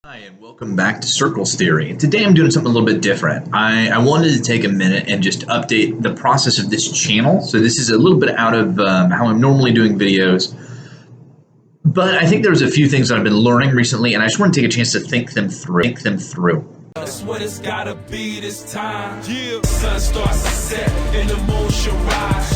Hi, and welcome back to Circles Theory. Today I'm doing something a little bit different. I wanted to take a minute and just update the process of this channel. So this is a little bit out of how I'm normally doing videos. But I think there's a few things that I've been learning recently, and I just want to take a chance to think them through. That's what it's gotta be this time. Yeah. Sun starts to set and the moon should rise.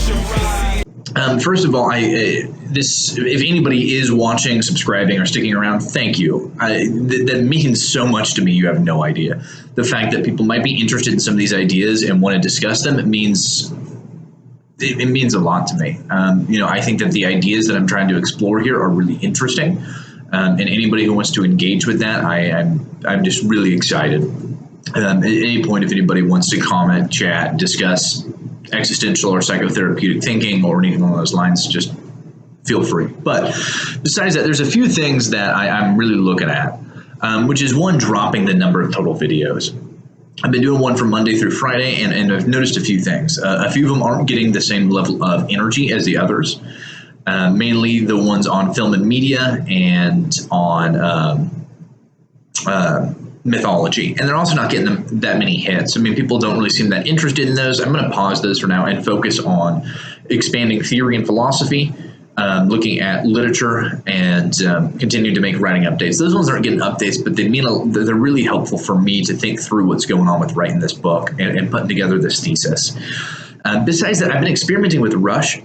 First of all, if anybody is watching, subscribing, or sticking around, thank you. That means so much to me. You have no idea. The fact that people might be interested in some of these ideas and want to discuss them, it means a lot to me. I think that the ideas that I'm trying to explore here are really interesting, and anybody who wants to engage with that, I'm just really excited. At any point, if anybody wants to comment, chat, discuss existential or psychotherapeutic thinking or anything along those lines, just feel free. But besides that, there's a few things that I'm really looking at, which is one, dropping the number of total videos. I've been doing one from Monday through Friday, and I've noticed a few things. A few of them aren't getting the same level of energy as the others, mainly the ones on film and media and on mythology, and they're also not getting them that many hits. I mean, people don't really seem that interested in those. I'm going to pause those for now and focus on expanding theory and philosophy, looking at literature, and continuing to make writing updates. Those ones aren't getting updates, but they're really helpful for me to think through what's going on with writing this book and putting together this thesis. Besides that, I've been experimenting with Rush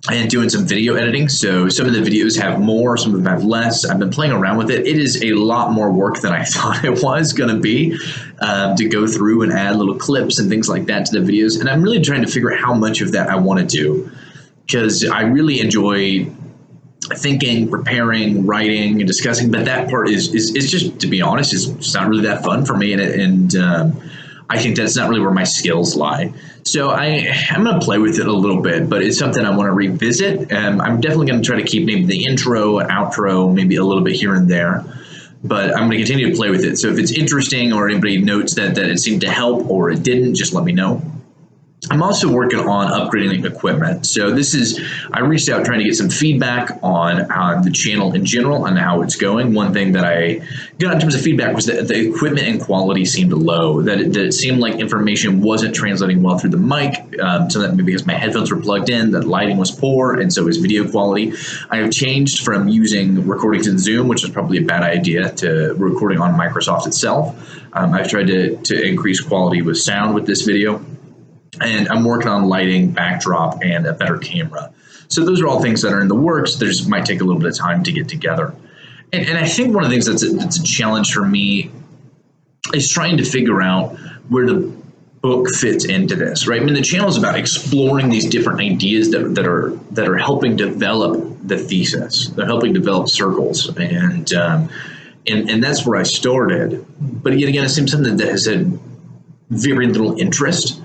and doing some video editing. So some of the videos have more, some of them have less. I've been playing around with it. It is a lot more work than I thought it was going to be, to go through and add little clips and things like that to the videos. And I'm really trying to figure out how much of that I want to do, because I really enjoy thinking, preparing, writing, and discussing. But that part is just, to be honest, it's not really that fun for me. And I think that's not really where my skills lie. So I'm going to play with it a little bit, but it's something I want to revisit. I'm definitely going to try to keep maybe the intro and outro, maybe a little bit here and there, but I'm going to continue to play with it. So if it's interesting or anybody notes that it seemed to help or it didn't, just let me know. I'm also working on upgrading the equipment. So I reached out trying to get some feedback on the channel in general and how it's going. One thing that I got in terms of feedback was that the equipment and quality seemed low, that it seemed like information wasn't translating well through the mic, so that maybe because my headphones were plugged in, that lighting was poor, and so was video quality. I have changed from using recordings in Zoom, which is probably a bad idea, to recording on Microsoft itself. I've tried to increase quality with sound with this video. And I'm working on lighting, backdrop, and a better camera. So those are all things that are in the works. They just might take a little bit of time to get together. And I think one of the things that's a challenge for me is trying to figure out where the book fits into this, right? I mean, the channel is about exploring these different ideas that are helping develop the thesis. They're helping develop circles, and that's where I started. But yet again, it seems something that has had very little interest.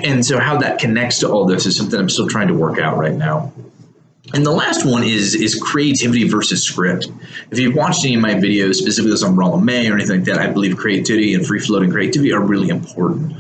And so how that connects to all this is something I'm still trying to work out right now. And the last one is creativity versus script. If you've watched any of my videos, specifically on Rolla May or anything like that, I believe creativity and free-floating creativity are really important.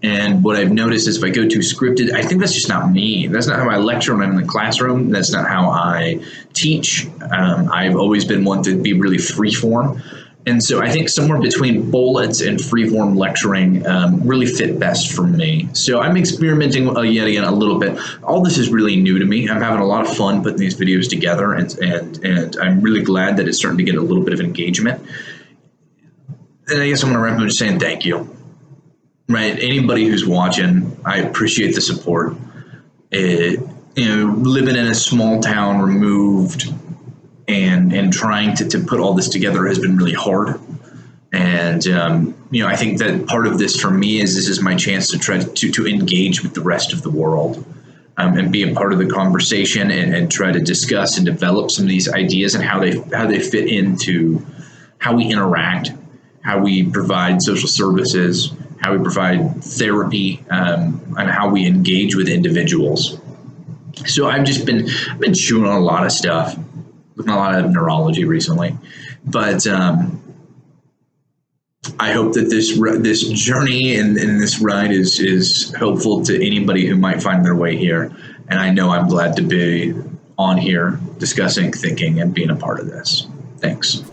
And what I've noticed is if I go too scripted, I think that's just not me. That's not how I lecture when I'm in the classroom. That's not how I teach. I've always been one to be really free-form. And so I think somewhere between bullets and freeform lecturing really fit best for me. So I'm experimenting yet again a little bit. All this is really new to me. I'm having a lot of fun putting these videos together, and I'm really glad that it's starting to get a little bit of engagement. And I guess I'm going to wrap up just saying thank you. Right? Anybody who's watching, I appreciate the support. Living in a small town, removed, and trying to put all this together has been really hard. And, I think that part of this for me is this is my chance to try to engage with the rest of the world, and be a part of the conversation and try to discuss and develop some of these ideas and how they fit into how we interact, how we provide social services, how we provide therapy, and how we engage with individuals. So I've been chewing on a lot of stuff. Looking at a lot of neurology recently, but I hope that this journey and this ride is helpful to anybody who might find their way here. And I know I'm glad to be on here discussing, thinking, and being a part of this. Thanks.